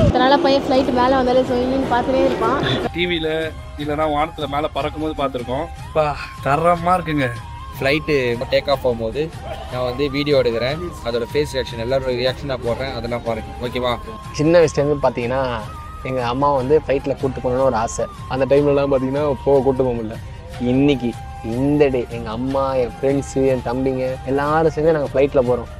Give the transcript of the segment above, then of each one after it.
அதனால பையன் ஃப்ளைட் மேலே வந்தாலே சொயின்னு பார்த்துட்டே இருப்பான். டிவியில் இல்லைனா வானத்தில் மேலே பறக்கும்போது பார்த்துருக்கோம். தரமாக இருக்குங்க. ஃப்ளைட்டு டேக் ஆஃப் ஆகும்போது நான் வந்து வீடியோ எடுக்கிறேன், அதோட ஃபேஸ் ரியாக்ஷன் எல்லாரும் ரியாக்ஷனாக போடுறேன், அதெல்லாம் பாருங்க. ஓகேவா? சின்ன வயசுலேருந்து பார்த்தீங்கன்னா எங்கள் அம்மா வந்து ஃப்ளைட்டில் கூப்பிட்டு போகணுன்னு ஒரு ஆசை. அந்த டைம்லலாம் பார்த்தீங்கன்னா கூப்பிட்டு போக முடியல. இன்னைக்கு இந்த டே எங்கள் அம்மா, என் ஃப்ரெண்ட்ஸு, என் தம்பிங்க எல்லாரும் சேர்ந்து நாங்கள் ஃப்ளைட்டில் போகிறோம்.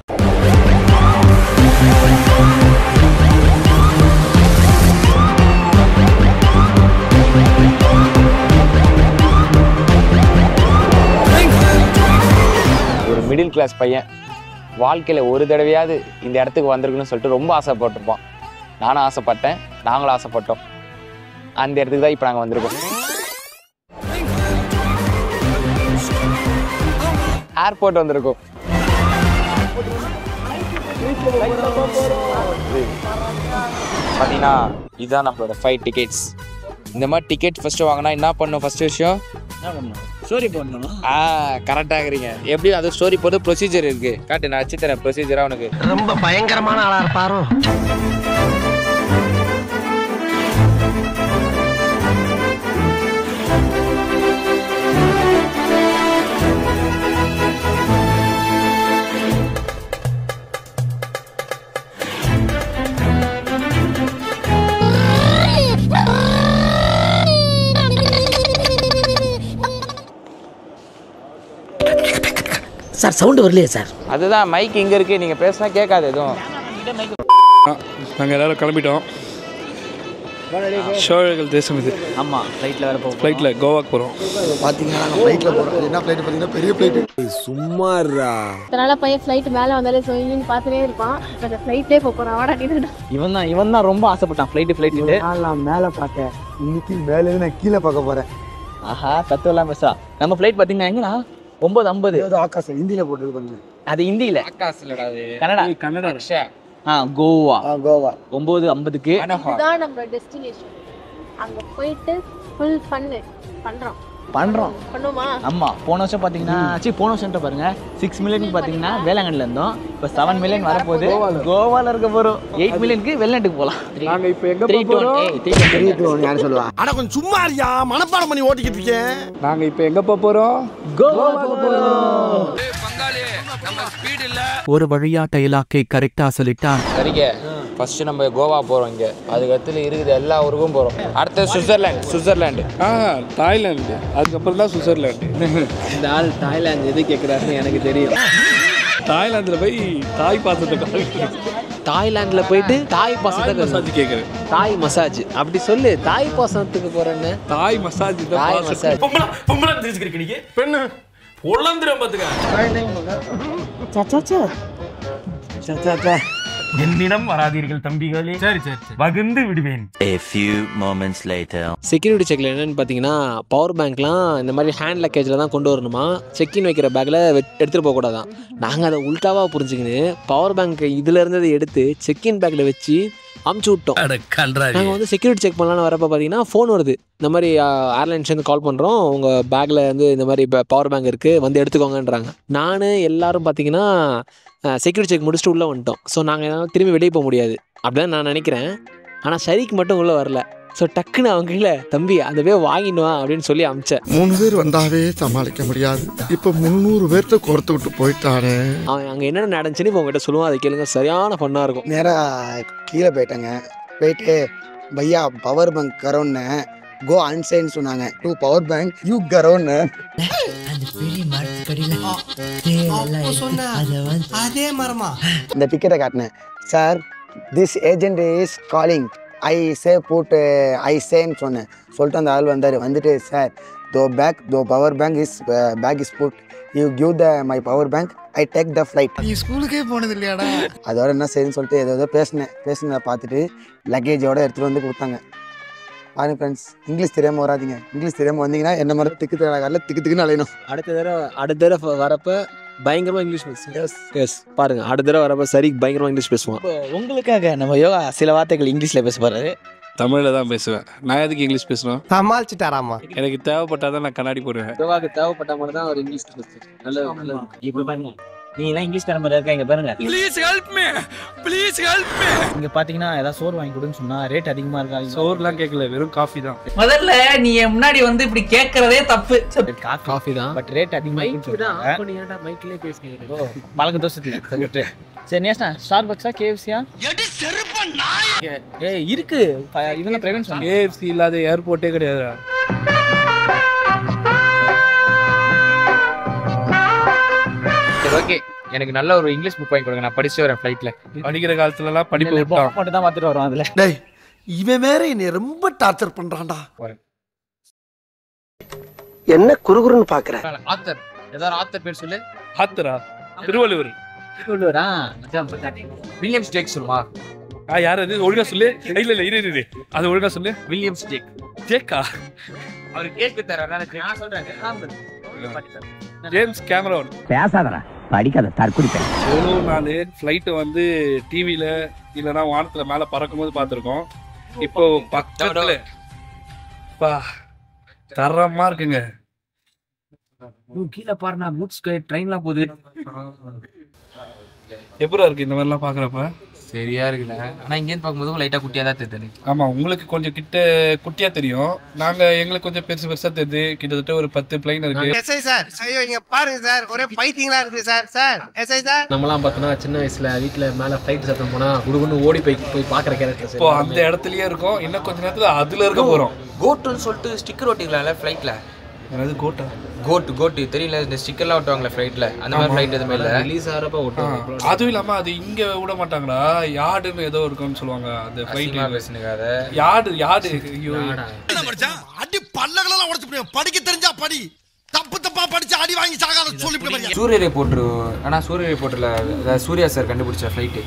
ஒரு மிடில் கிளாஸ் பையன் வாழ்க்கையில் ஒரு தடவையாவது இந்த இடத்துக்கு வந்திருக்குன்னு சொல்லிட்டு ரொம்ப ஆசைப்பட்டிருப்பான். நானும் ஆசைப்பட்டேன், நாங்களும் ஆசைப்பட்டோம். அந்த இடத்துக்கு தான் இப்போ நாங்கள் வந்திருக்கோம். ஏர்போர்ட் வந்திருக்கோம். பார்த்தீங்கன்னா இதுதான் நம்மளோட ஃப்ளைட் டிக்கெட்ஸ். இந்த மாதிரி டிக்கெட் ஃபஸ்ட்டு வாங்கினா என்ன பண்ணணும்? ஃபஸ்ட்டு விஷயம் ஸ்டோரி போடணும். கரெக்டாக இருக்கிறீங்க. எப்படி அது ஸ்டோரி போட்டு ப்ரொசீஜர் இருக்குது. காட்டு, நான் வச்சு தரேன் ப்ரொசீஜராக உனக்கு. ரொம்ப பயங்கரமான ஆளா இருப்பாரோ. சார் சவுண்டு வரலையே சார். அதுதான் மைக் இங்கே இருக்குது, நீங்கள் பேசினா கேட்காது எதுவும். நாங்கள் எல்லோரும் கிளம்பிட்டோம். சோழர்கள் தேசம் இது. ஆமாம், ஃப்ளைட்டில் வேறு போகும். ஃப்ளைட்டில் கோவாக்கு போகிறோம். பார்த்தீங்கன்னா நாங்கள் ஃப்ளைட்டில் போகிறோம். என்ன ஃப்ளைட்டு பார்த்தீங்கன்னா பெரிய ஃப்ளைட்டு. சும்மாரா. அதனால பையன் ஃப்ளைட் மேலே வந்தாலே சொயின்னு பார்த்துட்டே இருப்பான். அந்த ஃப்ளைட்டே போகிறான். வாடா நீ. இவன் தான் ரொம்ப ஆசைப்பட்டான் ஃப்ளைட்டு. நான் மேலே பார்த்தேன், இன்னைக்கு மேலே நான் கீழே பார்க்க போகிறேன். ஆஹா, தத்துவெல்லாம் பேசா. நம்ம ஃப்ளைட் பார்த்தீங்கன்னா எங்கண்ணா 9:50. ஆகாசம் ஹிந்தியில் போட்டுருக்கு. அது ஹிந்தியில். ஆகாசிலடா அது. கன்னடா. அக்ஷயா. கோவா. கோவா 9:50. இதுதான் நம்மளோட டெஸ்டினேஷன். அங்கே போயிட்டு ஃபுல் ஃபன்னு பண்ணுவோமா? ஆமா, போன வருஷம் பாத்தீங்கன்னா போன வருஷம் பாருங்க 6 மில்லியன் பாத்தீங்கன்னா வேளாங்கண்ணில இருந்தோம். இப்போ 7 மில்லியன் வரப்போகுது. கோவால இருக்க போறோம். 8 மில்லியனுக்கு வெளிநாட்டுக்கு போகலாம். நாங்கள் இப்போ எங்கே போகிறோம்? யாரும் சொல்லுவா. ஆனால் கொஞ்சம் சும்மா இருக்கியா, மனப்பாடம் பண்ணி ஓட்டிக்கிட்டு இருக்கேன். நாங்கள் இப்போ எங்கே போகிறோம்? கோவா போறோம். ஒரு வழியா டைலாக்கை கரெக்டா சொல்லிட்டான். சரிங்க, ஃபர்ஸ்ட் நம்ம கோவா போகிறோம். இங்கே அதுக்கடுத்து இருக்குது எல்லா ஊருக்கும் போகிறோம். அடுத்து சுவிட்சர்லாண்டு. தாய்லாந்து. அதுக்கப்புறம் தான் சுவிட்சர்லாண்டு. இந்த ஆள் தாய்லாந்து எது கேட்குறாருன்னு எனக்கு தெரியும். தாய்லாந்தில் போய் தாய் பாசத்தை தாய்லாண்டில் போயிட்டு தாய் பாசத்தை மசாஜ் கேட்குறேன். தாய் மசாஜ் அப்படி சொல்லு. தாய் பாசத்துக்கு போகிறேன்னு தாய் மசாஜ். Thai massage. பொம்பளை தெரிஞ்சுக்கிறீங்க பெண்ணு பொள்ளந்திரம் பார்த்துக்க. என்னிடம் வராதீர்கள் தம்பிகளே. சரி வகுந்து விடுவேன். A few moments later. Security செக்ல என்னன்னு பார்த்தீங்கன்னா பவர் பேங்க்லாம் இந்த மாதிரி ஹேண்ட் லக்கேஜில் தான் கொண்டு வரணுமா. செக்இன் வைக்கிற பேக்கில் எடுத்துகிட்டு போகக்கூடாதான். நாங்கள் அதை உல்ட்டாவாக புரிஞ்சுக்கின்னு பவர் பேங்க் இதில் இருந்ததை எடுத்து செக்இன் பேக்கில் வச்சு அமுச்சு விட்டோம். நாங்கள் வந்து செக்யூரிட்டி செக் பண்ணலான்னு வரப்போ பார்த்தீங்கன்னா ஃபோன் வருது. இந்த மாதிரி ஏர்லைன்ஸ்லேருந்து கால் பண்ணுறோம், உங்கள் பேக்கில் வந்து இந்த மாதிரி பவர் பேங்க் இருக்குது, வந்து எடுத்துக்கோங்கன்றாங்க. நான் எல்லோரும் பார்த்தீங்கன்னா செக்யூரிட்டி செக் முடிச்சுட்டு உள்ளே வந்துட்டோம். ஸோ நாங்கள் என்னால் திரும்பி வெளியே போக முடியாது அப்படின்னு நான் நினைக்கிறேன். ஆனால் ஷரீக் மட்டும் உள்ளே வரல. ஸோ டக்குன்னு அவங்க கையில் தம்பி அந்த போய் வாங்கிடுவா அப்படின்னு சொல்லி அமிச்சேன். 3 பேர் வந்தாவே சமாளிக்க முடியாது, இப்போ 300 பேர்த்த கொடுத்து விட்டு போயிட்டானே. அவன் அங்கே என்னென்ன நடந்துச்சுன்னு இப்போ உங்ககிட்ட சொல்லுவான், அதை கேளுங்க. சரியான ஃபன்னாக இருக்கும். நேராக கீழே போயிட்டாங்க. போயிட்டு பையா பவர் பேங்க் கரோன்னு கோ அன்சைன்னு சொன்னாங்க. 2 பவர் பேங்க் யூ கரோன்னு. அதே மரமா இந்த டிக்கெட்டை காட்டினேன். Sir this agent is calling, I say put I சேன்னு சொன்னேன். சொல்லிட்டு அந்த ஆள் வந்தார். வந்துட்டு sir though power bank is put, you give my power bank, I take the flight. நீ ஸ்கூலுக்கே போனது இல்லையாடா? அதோட என்ன சரின்னு சொல்லிட்டு ஏதோ பேசினதை பார்த்துட்டு லக்கேஜோட எடுத்துகிட்டு வந்து கொடுத்தாங்க. பாருங்க ஃப்ரெண்ட்ஸ், இங்கிலீஷ் தெரியாமல் வராதிங்க. இங்கிலீஷ் தெரியாமல் வந்தீங்கன்னா என்ன மாதிரி திக்குன்னு அலையணும். அடுத்த தடவை வரப்போ பயங்கரமாக இங்கிலீஷ் பேசுவோம். எஸ் பாருங்க, அடுத்த தடவை வரப்போ சரி பயங்கரமாக இங்கிலீஷ் பேசுவோம். உங்களுக்காக நம்ம யோகா சில வார்த்தைகள் இங்கிலீஷில் பேச போகிறாரு. தமிழில் தான் பேசுவேன். நான் எதுக்கு இங்கிலீஷ் பேசணும்? சமாளிச்சுட்டாராமா. எனக்கு தேவைப்பட்டால் தான் நான் கண்ணாடி போடுவேன். யோகாவுக்கு தேவைப்பட்ட மாதிரி தான் ஒரு இங்கிலீஷ் பேசுவேன். நல்ல இப்போ பாருங்க, நீ எல்லாம் இங்கிலீஷ் மாதிரி இருக்க இங்க பாருங்க. Please help me, please help me. இங்க பாத்தீங்கன்னா ஏதாவது சோறு வாங்கி கொடுன்னு சொன்னா ரேட் அதிகமா இருக்கா? சோறுலாம் கேட்கல, வெறும் காஃபி தான். முதல்ல நீ முன்னாடி வந்து இப்படி கேக்குறதே தப்பு. காஃபி தான், பட் ரேட் அதிகமா இருக்குன்னு மைக்லயே பேசுறீங்க. பழக்க தோசத்துல சொல்லிட்டு. சரி நேஸ்னா ஸ்டார்பக்ஸா கேஎஃப்சியா? ஏய் இருக்கு இவங்க பிரைவேட் சொன்னாங்க. கேஎஃப்சி இல்லாத ஏர்போர்ட்டே கிடையாதுடா. சரி ஓகே, எனக்கு நல்ல ஒரு இங்கிலீஷ் புக் வாங்கி கொடுங்க, நான் படிச்சு வரேன் ஃப்ளைட்ல. படிக்கிற காலத்துலலாம் படிப்பு விட்டான். மட்டும் தான் பார்த்துட்டு வரோம் அதுல. டேய் இவன் வேற என்னை ரொம்ப டார்ச்சர் பண்றான்டா. என்ன குறுகுறுன்னு பாக்குற? ஆத்தர், ஏதாவது ஆத்தர் பேர் சொல்லு. ஆத்தரா? திருவள்ளுவர். திருவள்ளுவரா? வில்லியம் ஸ்டேக் சொல்லுமா? யார் அது? ஒழுங்கா சொல்லு. இல்ல இரு அது ஒழுங்கா சொல்லு. William Stack. ஜேக்கா? அவர் கேக் வித்தாரா? நான் சொல்றேன். James Cameron. பேசாதடா, படிக்காத தற்குறிப்பேன். எவ்வளோ நாள் ஃப்ளைட்டு வந்து டிவியில் இல்லைன்னா வானத்தில் மேலே பறக்கும் போது பார்த்துருக்கோம். இப்போ பக்கத்தில் தரமாக இருக்குங்க. கீழே பாருண்ணா, மூட் ஸ்கை ட்ரெயின்லாம் போகுது. எப்படா இருக்கு இந்த மாதிரிலாம் பார்க்குறப்ப? சரியா இருக்குல்ல? ஆனால் இங்கேருந்து பார்க்கும்போது லைட்டாக குட்டியாக தான் தெரியுது. ஆமாம், உங்களுக்கு கொஞ்சம் குட்டியாக தெரியும். எங்களுக்கு கொஞ்சம் பெருசாக தெரியுது. கிட்டத்தட்ட ஒரு 10 பிளைன் இருக்கு. எஸ்ஐ சார், ஐயோ இங்க பாருங்க சார், ஒரே பைத்தியங்களா இருக்கு சார். எஸ்ஐ சார், நம்மலாம் பார்த்தோன்னா சின்ன வயசுல வீட்டில் மேலே ஃப்ளைட் சத்தம் போனால் குடுகுன்னு ஓடி போய் பார்க்குற கேரக்டர். இப்போ அந்த இடத்துலயே இருக்கும். இன்னும் கொஞ்ச நேரத்தில் அதில் இருக்க போகிறோம். கோட்டுன்னு சொல்லிட்டு ஸ்டிக்கர் ஒட்டிக்கலாம்ல ஃப்ளைட்டில். என்னது கோட்டா? கோட்டு தெரியல, இந்த ஸ்டிக்கர்லாம் ஒட்டுவாங்களே ஃப்ளைட்டில், அந்த மாதிரி ஃப்ளைட் எதுவுமே இல்லை. ரிலீஸ் ஆகிறப்ப ஓட்டுவாங்க. அதுவும் இல்லாமல் அது இங்கே விட மாட்டாங்களா? யார்டுன்னு ஏதோ இருக்குன்னு சொல்லுவாங்க. அந்த ஃப்ளைட் பேசுனுக்காத யார்டு. ஐயோ அடி பல்லகளெல்லாம் உடைச்சு படிக்க தெரிஞ்சா படி, தப்பா படிச்சு அடி வாங்கி சாகாத சொல்லி. சூரிய ரிப்போர்ட்டர். ஆனால் சூரிய ரிப்போர்ட்டரில் சூர்யா சார் கண்டுபிடிச்ச ஃப்ளைட்டு,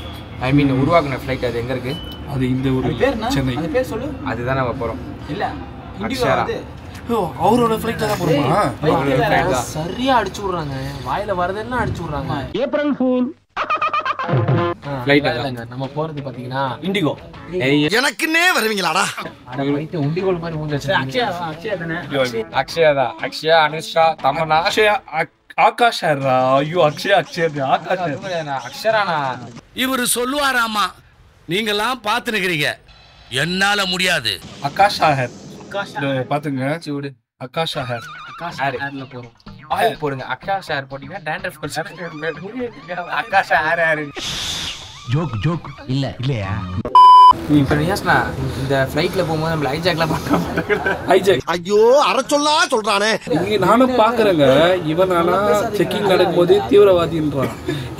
ஐ மீன் உருவாக்குன ஃப்ளைட், அது எங்கே இருக்கு? அது இந்த ஒரு சென்னை. அந்த பேர் சொல்லு. அதுதான் நம்ம போகிறோம். இல்ல அக்ஷரா. அவரோட ஃப்ளைட்ல தான் போறோமா? சரியா அடிச்சு விடுறாங்க, வாயில வரதெல்லாம் அடிச்சு விடுறாங்க. ஏப்ரல் ஃபூல் ஃப்ளைட் இல்லங்க, நம்ம போறது பாத்தீங்கன்னா இண்டிகோ. எனக்குன்னே வருவீங்களாடா? உண்டிகோல் மாதிரி மூஞ்சி. அக்ஷயா தான். அக்ஷயா, அனுஷ்கா, தமன்னா. ஆகாஷ் ஐயோ அக்ஷரானா? இவரு சொல்லுவாராமா, நீங்கெல்லாம் பாத்துக்கிறீங்க, என்னால முடியாது. ஆகாஷ் பாத்துங்க சூடு. ஆகாஷ் ஹேர்ல போறோம். ஆயில் போடுங்க. ஆகாஷ் ஹேர் போட்டீங்கன்னா டாண்ட்ரஃப் குறைஞ்சிடும். ஆகாஷ் ஹேர் ஜோக் இல்லையா? இப்போ நியாஸ்னா, இந்த ஃப்ளைட்ல போகும்போது நம்ம ஹைஜாக்லாம் பண்றோம். ஐயோ அரை சொல்றானே. இங்க நானும் பாக்குறேங்க. இவன் நானா செக்கிங் நடக்கும்போது தீவிரவாதின்றான்.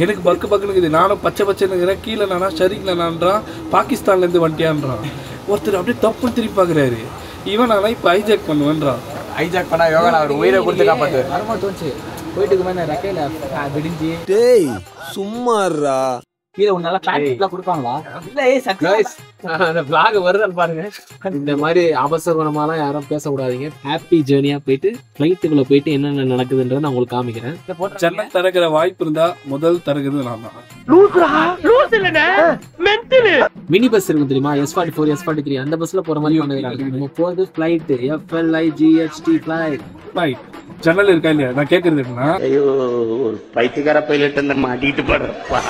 எனக்கு பக்குன்னு நானும் பச்சைங்கிறேன். கீழே நானா ஷரீக்லனான்றான். பாகிஸ்தான்ல இருந்து வந்துட்டியான்றான். ஒருத்தர் அப்படியே தப்பு திருப்பி பாக்குறாரு. இவன் நானா இப்ப ஹைஜாக் பண்ணுவேன்றான். ஹைஜாக் பண்ணா யோகா அவர் உயிரை கொடுத்து காப்பாத்து. வரமா தோணுச்சு போயிட்டு மேல ரெக்கையில விடிஞ்சு. டேய் சும்மாறா. கீழே உன்னால கிளாஸ்லாம் கொடுப்பாங்களா? இல்ல சக்சஸ் அந்த vlog வருதுன்னு பாருங்க. இந்த மாதிரி அவசரமாலாம் யாரும் பேசக்கூடாதீங்க. ஹாப்பி ஜேர்னியா போயிட்டு ஃப்ளைட்டுக்குள்ள போயிட்டு என்னென்ன நடக்குதுன்றத நான் உங்களுக்கு காமிக்கிறேன். ஜன்னல் திறக்கிற வாய்ப்பு இருந்தா முதல் திறக்குது நான் தான். மினி பஸ் இருக்கு தெரியுமா? S44 S43 அந்த பஸ்ல போற மாதிரி பண்ணுறாங்க. நம்ம போறது ஃப்ளைட் FLIGHT ஃப்ளைட். ஜன்னல் இருக்கா இல்லையா? நான் கேட்கறது என்னன்னா, ஐயோ ஒரு பைத்தியக்கார பைலட் அந்த மாட்டிட்டு போறப்பா.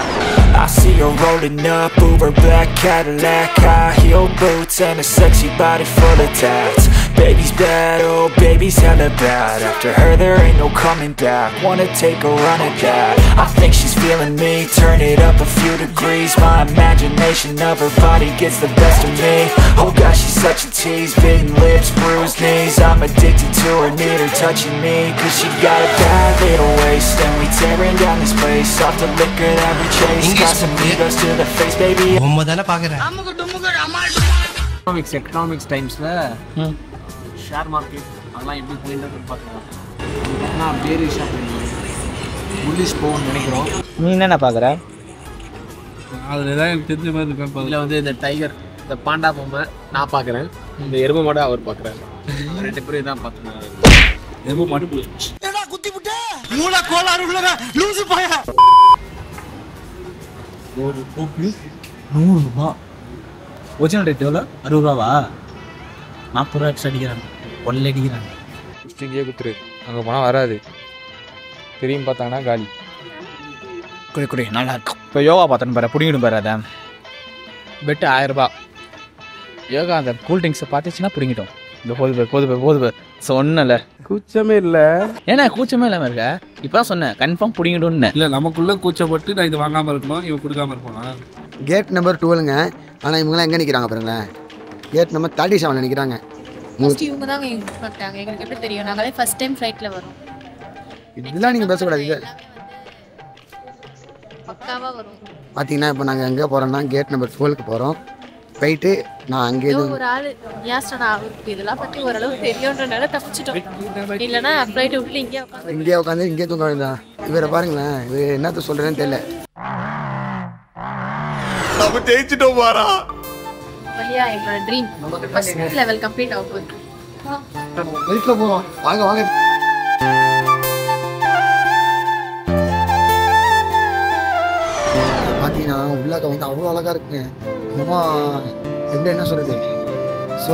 I see her rolling up, Uber black Cadillac, high heel boots and a sexy body full of tats. Baby's bad, oh baby's hella bad. After her there ain't no coming back. Wanna take a run at that? I think she's feeling me. Turn it up a few degrees. My imagination of her body gets the best of me. Oh gosh, she's such a tease. Bitten lips, bruised knees. I'm addicted to her, need her touching me. Cause she got a bad little waist. And we tearing down this place. Off the liquor that we chase. Got some egos to the face, baby. Economics டைம்ஸ்ல share market அதெல்லாம் எப்படி போயிட்டு பார்க்கலாம். பேரிஷா bullish போகணும்னு நினைக்கிறோம். நீ என்ன பாக்குற? அதுல ஏதாவது எனக்கு தெரிஞ்ச மாதிரி இருக்கா? இதுல வந்து இந்த டைகர், இந்த பாண்டா பொம்மை நான் பாக்குறேன். இந்த எருமை மாடு அவர் பாக்குறாரு. 2 பேரும் தான் பாத்துனாரு. எருமை மாடு என்னடா குத்தி புட்ட மூல கோளாறு உள்ளவ லூசு பைய. ஒரு கோப்பி 100 ரூபாய். ஒரிஜினல் ரேட் எவ்வளோ? 60 ரூபாவா? 40 ரூபா எக்ஸ்ட்ரா அடிக்கிறாங்க. ஒல்ல அடிக்கிறாங்க. இங்கே குத்துரு, அங்கே போனால் வராது. திரும்பி பார்த்தாங்கன்னா காலி. குடி நல்லா இருக்கும். இப்போ யோகா பார்த்தோன்னு பாரு, பிடிங்கிடும் பாரு. அதை பெட்டு 1000 ரூபாய். யோகா அந்த கூல் ட்ரிங்க்ஸை பார்த்துச்சுன்னா பிடிங்கிட்டோம். இந்த போது சொன்னல கூச்சமே இல்லை. ஏன்னா கூச்சமே இல்லாமல் இருக்க. இப்போ தான் சொன்னேன் கன்ஃபார்ம் பிடிங்கிடும்னு. இல்லை நமக்குள்ளே கூச்சப்பட்டு நான் இது வாங்காமல் இருக்கணும், இவன் கொடுக்காமல் இருப்பானா. கேட் நம்பர் 12ங்க. ஆனால் இவங்களாம் எங்கே நிற்கிறாங்க பாருங்களேன். கேட் நம்பர் 37 நிற்கிறாங்க. இவங்க தான் பண்ணிட்டாங்க. எங்களுக்கு எப்படி தெரியும்? நாங்களே ஃபர்ஸ்ட் டைம் ஃப்ளைட்டில் வரோம். இதெல்லாம் நீங்கள் பேசக்கூடாது. இது பக்காவாக வரும். பார்த்தீங்கன்னா இப்போ நாங்கள் எங்கே போகிறோம்னா கேட் நம்பர் 12க்கு போகிறோம். போயிட்டு நான் அங்கே ஒரு ஆள் ஏஸ்டா அவருக்கு இதெல்லாம் பற்றி ஓரளவு தெரியுன்றனால தப்பிச்சிட்டோம். இல்லைன்னா ஃப்ளைட்டை விட்டு இங்கே உட்காந்து இங்கே தூங்க வேண்டியதான். இவரை பாருங்களேன், இவர் என்னத்த சொல்கிறேன்னு தெரியல. நம்ம ஜெயிச்சிட்டோம் வாரா. வழியா எங்களோட ட்ரீம் ஃபர்ஸ்ட் லெவல் கம்ப்ளீட் ஆக போகுது. வீட்டில் போகிறோம். வாங்க வாங்க. பார்த்தீங்கன்னா உள்ளாக்க வந்து அவ்வளோ அழகாக இருக்குங்க. எப்படி என்ன சொல்கிறது, ஸோ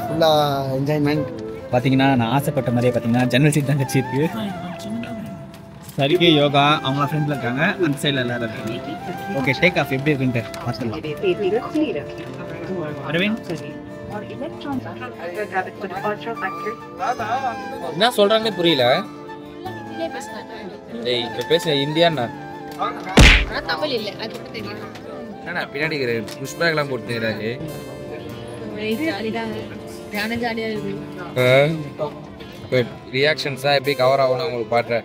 ஃபுல்லாக என்ஜாய்மெண்ட். பார்த்தீங்கன்னா நான் ஆசைப்பட்ட மாதிரியே பார்த்தீங்கன்னா ஜன்னல் சீட் தான் கட்சிருக்கு. சரிக்கு யோகா அவங்க ஃப்ரெண்டில் இருக்காங்க, அந்த சைடில் எல்லாரும் இருக்காங்க. ஓகே, டேக் ஆஃப் எப்படி இருக்குன்ட்டு பார்த்துக்கலாம். அரவிந்த் என்ன சொல்கிறாங்கன்னு புரியல. ஏய் இப்போ பேச இந்தியாண்ணா தமிழ் இல்லை, அது மட்டும் தெரியும். என்னண்ணா பின்னாடி புஷ் பேக்லாம் போட்டுக்கிறாரு. ரியாக்ஷன்ஸாக எப்படி கவர் ஆகணும் உங்களுக்கு பாடுறேன்.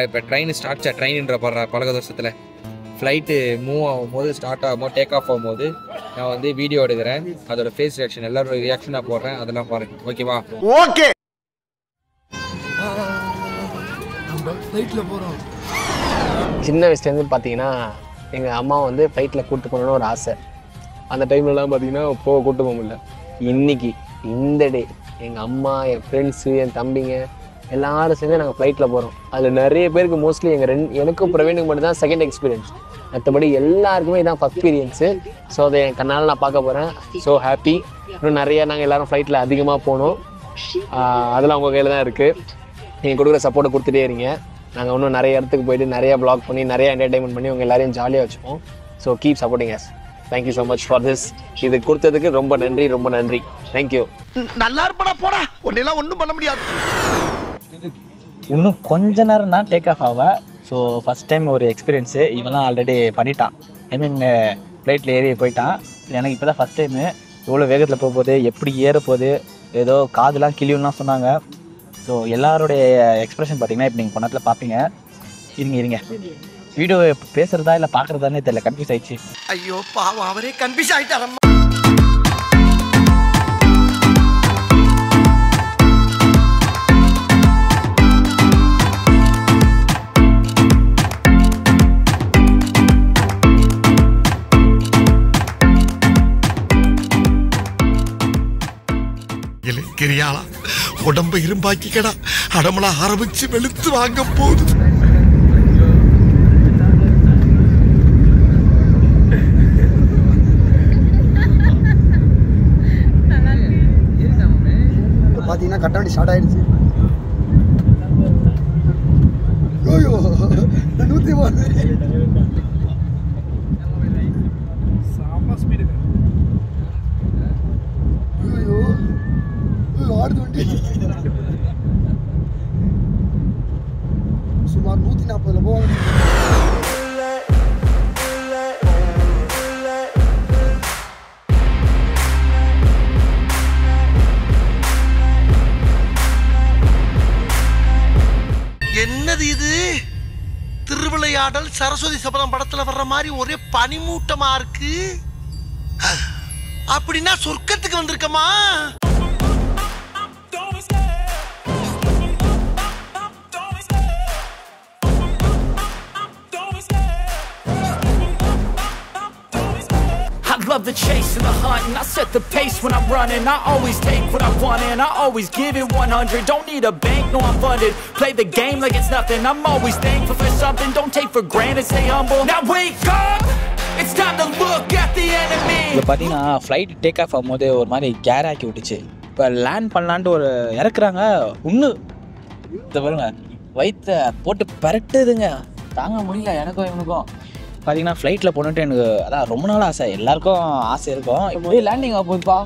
இப்போ ட்ரெயின் ஸ்டார்ட் ட்ரெயின்ன்ற பாடுற பழக வருஷத்தில் ஃப்ளைட்டு மூவ் ஆகும்போது ஸ்டார்ட் ஆகும்போது டேக் ஆஃப் ஆகும்போது நான் வந்து வீடியோ எடுக்கிறேன். அதோட ஃபேஸ் ரியாக்ஷன் எல்லாரும் ரியாக்ஷனாக போடுறேன், அதெல்லாம் பாருங்க. ஓகேவா? ஓகே. சின்ன வயசுலேருந்து பார்த்தீங்கன்னா எங்கள் அம்மா வந்து ஃப்ளைட்டில் கூப்பிட்டு போகணுன்னு ஒரு ஆசை. அந்த டைம்லலாம் பார்த்தீங்கன்னா கூப்பிட்டு போக முடியல. இன்னைக்கு இந்த டே எங்கள் அம்மா, என் ஃப்ரெண்ட்ஸு, என் தம்பிங்க எல்லாரும் சேர்ந்து நாங்கள் ஃப்ளைட்டில் போகிறோம். அதில் நிறைய பேருக்கு மோஸ்ட்லி எனக்கும் பிரவீனுக்கு மட்டும் தான் செகண்ட் எக்ஸ்பீரியன்ஸ். மற்றபடி எல்லாருக்குமே இதான் ஃபஸ்ட் எக்ஸ்பீரியன்ஸு. ஸோ அதை என் கண்ணால் நான் பார்க்க போகிறேன். So happy. இன்னும் நிறையா நாங்கள் எல்லோரும் ஃப்ளைட்டில் அதிகமாக போகணும். அதெல்லாம் உங்கள் கையில் தான் இருக்குது. நீங்கள் கொடுக்குற சப்போர்ட்டை கொடுத்துட்டே இருங்க. நாங்கள் இன்னும் நிறைய இடத்துக்கு போயிட்டு நிறையா ப்ளாக் பண்ணி நிறையா என்டர்டைன்மெண்ட் பண்ணி உங்கள் எல்லாரையும் ஜாலியாக வச்சுப்போம். So keep supporting us. Thank you so much for this. இது கொடுத்ததுக்கு ரொம்ப நன்றி, ரொம்ப நன்றி. தேங்க்யூ. நல்லா இருப்படா போடா. ஒன்னெல்லாம் ஒன்றும் பண்ண முடியாது. இன்னும் கொஞ்ச நேரம் தான் டேக் ஆஃப் ஆவா. ஸோ ஃபஸ்ட் டைம் ஒரு எக்ஸ்பீரியன்ஸு. இவெல்லாம் ஆல்ரெடி பண்ணிட்டான். ஐ மீன் ஃப்ளைட்டில் ஏறி போயிட்டான். எனக்கு இப்போ தான் ஃபஸ்ட் டைமு. எவ்வளோ வேகத்தில் போகும்போது, எப்படி ஏற போகுது, ஏதோ காதுலாம் கிளியும்லாம் சொன்னாங்க. ஸோ எல்லாருடைய எக்ஸ்பிரஷன் பார்த்தீங்கன்னா இப்போ நீங்கள் கொண்டத்தில் பார்ப்பீங்க. இருங்க வீடியோ பேசுகிறதா இல்லை பார்க்குறதானே தெரியல, கன்ஃபியூஸ் ஆயிடுச்சு. ஐயோ பாவம், அவரே கன்ஃபியூஸ் ஆகிட்டாரம்மா. கிரியாளா உடம்பு இரும்பாக்கிக்கடா. அடமலா ஆரம்பிச்சு வெளுத்து வாங்க போகுது. பார்த்தீங்கன்னா கட்டாண்டி ஸ்டார்ட் ஆயிடுச்சு. ஐயோ 130 செம்ம ஸ்பீடு. ஐயோ ஆடுது வண்டி. சுமார் 140 போவாங்க. என்னது இது? திருவிளையாடல் சரஸ்வதி சபதம் படத்துல வர்ற மாதிரி ஒரே பனிமூட்டமா இருக்கு. அப்படின்னா சொர்க்கத்துக்கு வந்திருக்கமா? Love the chase and the hunt, and I set the pace when I'm running. I always take what I want and I always give it 100. Don't need a bank, no I'm funded. Play the game like it's nothing. I'm always thankful for something. Don't take for granted, stay humble. Now wake up, it's time to look at the enemy. இப்போ பார்த்தீங்கன்னா flight take off ஆகும்போது ஒரு மாதிரி care ஆக்கி விட்டுச்சு. இப்போ land பண்ணலான்ட்டு ஒரு இறக்குறாங்க. இதை பாருங்க, வயிற்ற போட்டு பரட்டுதுங்க. தாங்க முடியல எனக்கும் இவனுக்கும். பார்த்தீங்கன்னா ஃப்ளைட்டில் போனட்டு எனக்கு அதான் ரொம்ப நாள் ஆசை, எல்லாருக்கும் ஆசை இருக்கும். இப்போ லேண்டிங் ஆக போகுதுப்பா.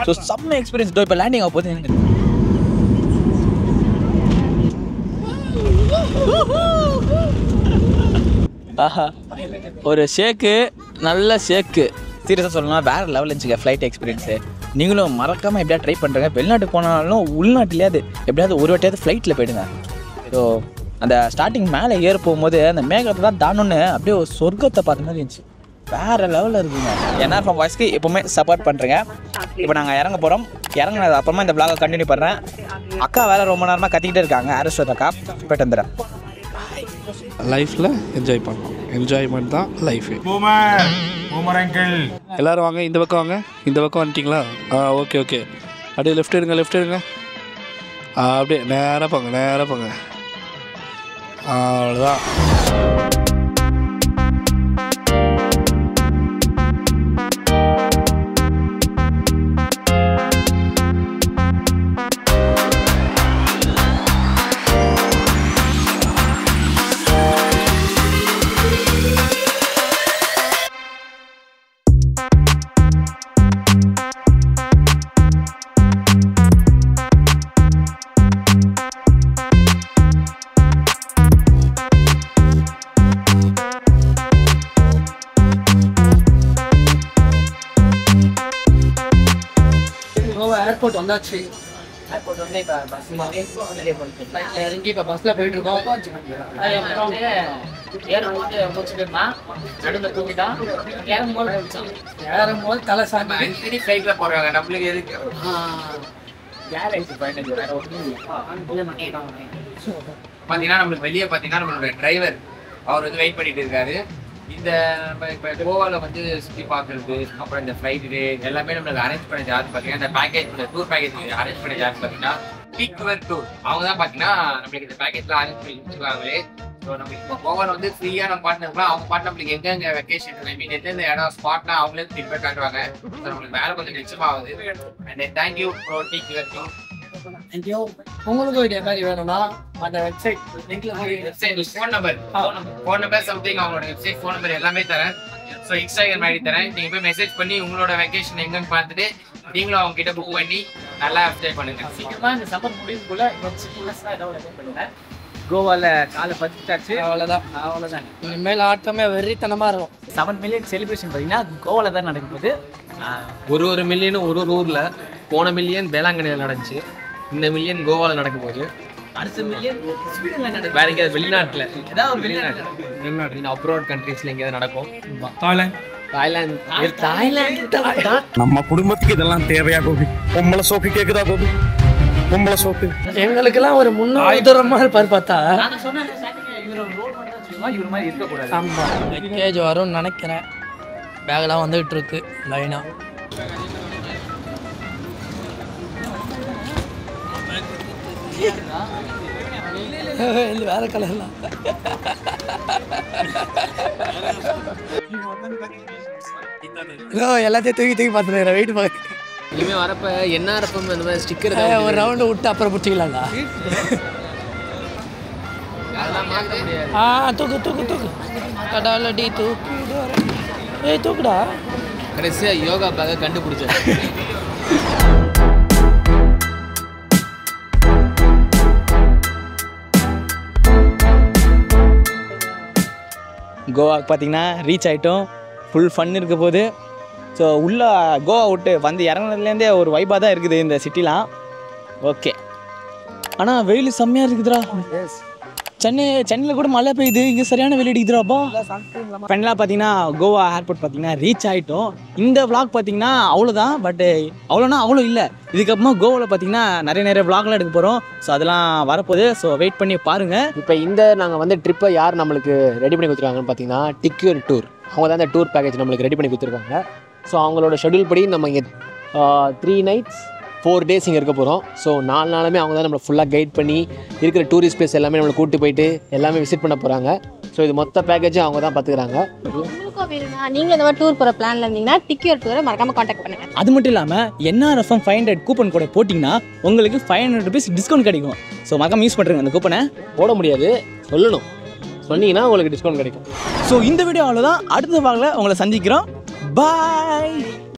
ஸோ செம்ம எக்ஸ்பீரியன்ஸ். இப்போ லேண்டிங் ஆக போகுது எனக்கு. ஆஹா, ஒரு ஷேக்கு, நல்ல ஷேக்கு. சீரியஸாக சொல்லணும்னா வேறு லெவல் இருந்துச்சுங்க ஃப்ளைட் எக்ஸ்பீரியன்ஸு. நீங்களும் மறக்காமல் எப்படியா ட்ரை பண்ணுறேங்க. வெளிநாட்டுக்கு போனாலும் உள்நாட்டிலேயாவது எப்படியாவது ஒரு வாட்டியாவது ஃப்ளைட்டில் போயிடுங்க. ஸோ அந்த ஸ்டார்டிங் மேலே ஏற போகும்போது அந்த மேகத்தை தான் தானோன்னு அப்படியே ஒரு சொர்க்கத்தை பார்த்த மாதிரி இருந்துச்சு. வேறு லெவலில் இருக்குங்க. என்ஆர்எஃப்எம் வாய்ஸ்க்கு எப்போவுமே சப்போர்ட் பண்ணுறேங்க. இப்போ நாங்கள் இறங்க போகிறோம். இறங்கினது அப்புறமா இந்த vlog கண்டினியூ பண்ணுறேன். அக்கா வேறு ரொம்ப நேரமாக கத்திக்கிட்டே இருக்காங்க. அரஸ்வத் அக்கா போய்ட்டு வந்துடுறேன். லைஃப்பில் என்ஜாய் பண்ணணும். என்ஜாய்மெண்ட் தான் லைஃபு. எல்லோரும் வாங்க, இந்த பக்கம் வாங்க. இந்த பக்கம் வந்துட்டிங்களா? Okay okay. அப்படியே லெஃப்ட் எடுங்க, லெஃப்ட் எடுங்க. அப்படியே நேராக போங்க, நேராக போங்க. அவ்வளோதான். ஏர்போர்ட் வந்தாச்சு. ஏர்போர்ட் வந்து இப்போ பஸ் இறங்கி இப்போ பஸ்ஸில் போயிட்டு இருக்கோம். ஏறும்போது முடிச்சுட்டுருந்தான், நடுவில் தூங்கிட்டான். ஏறும்போது தலை சாமி அடிக்கடி ஃப்ளைட்டில் போகிறாங்க. நம்மளுக்கு எதுக்கு பார்த்தீங்கன்னா நம்மளுக்கு வெளியே பார்த்தீங்கன்னா நம்மளோட டிரைவர் அவர் வந்து வெயிட் பண்ணிட்டு இருக்காரு. இந்த நம்ம இப்போ கோவாவில் வந்து சுற்றி பார்க்குறது, அப்புறம் இந்த ஃப்ளைட்டு எல்லாமே நம்மளுக்கு அரேஞ்ச் பண்ண சார்ஜ் பார்த்தீங்கன்னா இந்த பேக்கேஜ், இந்த டூர் பேக்கேஜ் அரேஞ்ச் பண்ண சார்ஜ் பார்த்தீங்கன்னா டிக்வர் டூர். அவங்க தான் பார்த்தீங்கன்னா நம்மளுக்கு இந்த பேக்கேஜ்லாம் அரேஞ்ச் பண்ணி வச்சுருக்காங்களே. ஸோ நம்ம இப்போ கோவாவில் வந்து ஃப்ரீயாக நம்ம பார்ட்னர்லாம் அவங்க பார்த்து நம்மளுக்கு எங்கெங்கே வெக்கேஷன் ஐ மீன் எந்தெந்த இடம் ஸ்பாட்னா அவங்களே ஃபீட்பேக் காட்டுவாங்க. ஸோ நம்மளுக்கு வேலை கொஞ்சம் நிச்சயமாகுது. அண்ட் தேங்க்யூ ப்ரோ டிக்வர் டூர். தேங்க்யூ. உங்களுக்கும் இதே மாதிரி வேணும்னா அந்த வெப்சைட் ஃபோன் நம்பர் சம்திங் அவங்களோட வெப்சைட் ஃபோன் நம்பர் எல்லாமே தரேன். ஸோ இன்ஸ்டாகிராம் ஐடி தரேன். நீங்கள் போய் மெசேஜ் பண்ணி உங்களோட வெக்கேஷன் எங்கன்னு பார்த்துட்டு நீங்களும் அவங்க கிட்ட புக் பண்ணி நல்லா என்ஜாய் பண்ணுங்க. சீக்கிரமா இந்த சம்மர் முடிவுக்குள்ள பண்ணுங்க. கோவாவில் காலை பறிச்சாச்சு. அவ்வளோதான். இனிமேல் ஆட்டமே வெறித்தனமாக இருக்கும். 7 மில்லியன் செலிப்ரேஷன் பார்த்தீங்கன்னா கோவாவில் தான் நடக்கும்போது ஒரு மில்லியனும் ஒரு ஊரில். போன மில்லியன் வேளாங்கண்ணியில் நடந்துச்சு. இந்த மில்லியன் கோவாவில் நடக்கும்போது அடுத்த மில்லியன் ஸ்வீடன்ல நடக்கும். வேற எங்கேயாவது வெளிநாட்டில் ஏதாவது ஒரு வெளிநாட்டு அப்ராட் கண்ட்ரீஸில் எங்கேயாவது நடக்கும். தாய்லாந்து நம்ம குடும்பத்துக்கு இதெல்லாம் தேவையா கோபி? பொம்பளை சோக்கு கேக்குதா கோபி? பொம்பளை சோக்கு எங்களுக்கெல்லாம் ஒரு முன்னுதாரணமா இருப்பார் பார்த்தா. ஆமா, பேக்கேஜ் வரும்னு நினைக்கிறேன். பேக்லாம் வந்துகிட்டு இருக்கு லைனா. வேற கலர்லாம் எல்லாத்தையும் தூக்கி பார்த்துருக்கேன். வெயிட் பார்க்க இனிமேல் வரப்போ என்ஆர்எஃப்எம் இந்த மாதிரி ஸ்டிக்கர் ஒரு ரவுண்டு விட்டு அப்புறம் பிடிச்சிக்கலாம்டா. தூக்கு தூக்கு தூக்கு கடாலடி தூக்கு. ஏய் தூக்குடா. கடைசியாக யோகா பேக்கை கண்டுபிடிச்சேன். கோவாக்கு பார்த்தீங்கன்னா ரீச் ஆகிட்டோம். ஃபுல் ஃபன் இருக்க போது. ஸோ உள்ளே கோவா விட்டு வந்து இறங்குனதுலேருந்தே ஒரு வைப்பாக தான் இருக்குது இந்த சிட்டிலாம். ஓகே, ஆனால் வெயில் செம்மையாக இருக்குதுடா. சென்னையில் கூட மழை பெய்யுது, இங்கே சரியான வெயில் அடிக்குதுடாப்பா. ஃபைனலாக பார்த்தீங்கன்னா கோவா ஏர்போர்ட் பார்த்தீங்கன்னா ரீச் ஆகிட்டோம். இந்த vlog பார்த்தீங்கன்னா அவ்வளோதான். பட்டு அவ்வளோனா அவ்வளோ இல்லை. இதுக்கப்புறமா கோவாவில் பார்த்தீங்கன்னா நிறைய vlogலாம் எடுக்க போகிறோம். ஸோ அதெல்லாம் வரப்போகுது. ஸோ வெயிட் பண்ணி பாருங்கள். இப்போ நாங்கள் வந்து ட்ரிப்பை யார் நம்மளுக்கு ரெடி பண்ணி கொடுத்துருக்காங்கன்னு பார்த்தீங்கன்னா டிக்யூர் டூர். அவங்க தான் இந்த டூர் பேக்கேஜ் நம்மளுக்கு ரெடி பண்ணி கொடுத்துருக்காங்க. ஸோ அவங்களோட ஷெடியூல் படி நம்ம இங்கே 3 nights 4 days இங்கே இருக்க போகிறோம். ஸோ 4 நாளுமே அவங்க தான் நம்மளை ஃபுல்லாக கைட் பண்ணி இருக்கிற டூரிஸ்ட் பிளேஸ் எல்லாமே நம்மளை கூப்பிட்டு போயிட்டு எல்லாமே விசிட் பண்ண போகிறாங்க. ஸோ இது மொத்த பேக்கேஜும் அவங்க தான் பார்த்துக்கிறாங்க. நீங்களும் இந்த மாதிரி டூர் போகிற பிளானில் இருந்தீங்கன்னா டிக்யூர் டூரை மறக்காமல் காண்டாக்ட் பண்ணுங்கள். அது மட்டும் இல்லாமல் என்ஆர்எஃப்எம் 500 கூப்பன் கோடை போட்டிங்கன்னா உங்களுக்கு 500 rupees டிஸ்கவுண்ட் கிடைக்கும். ஸோ மறக்காம யூஸ் பண்ணுறேங்க அந்த கூப்பனை. போட முடியாது, சொல்லணும். சொன்னீங்கன்னா உங்களுக்கு டிஸ்கவுண்ட் கிடைக்கும். ஸோ இந்த வீடியோ அவ்வளோதான். அடுத்த வாக்கில் உங்களை சந்திக்கிறோம். பாய்.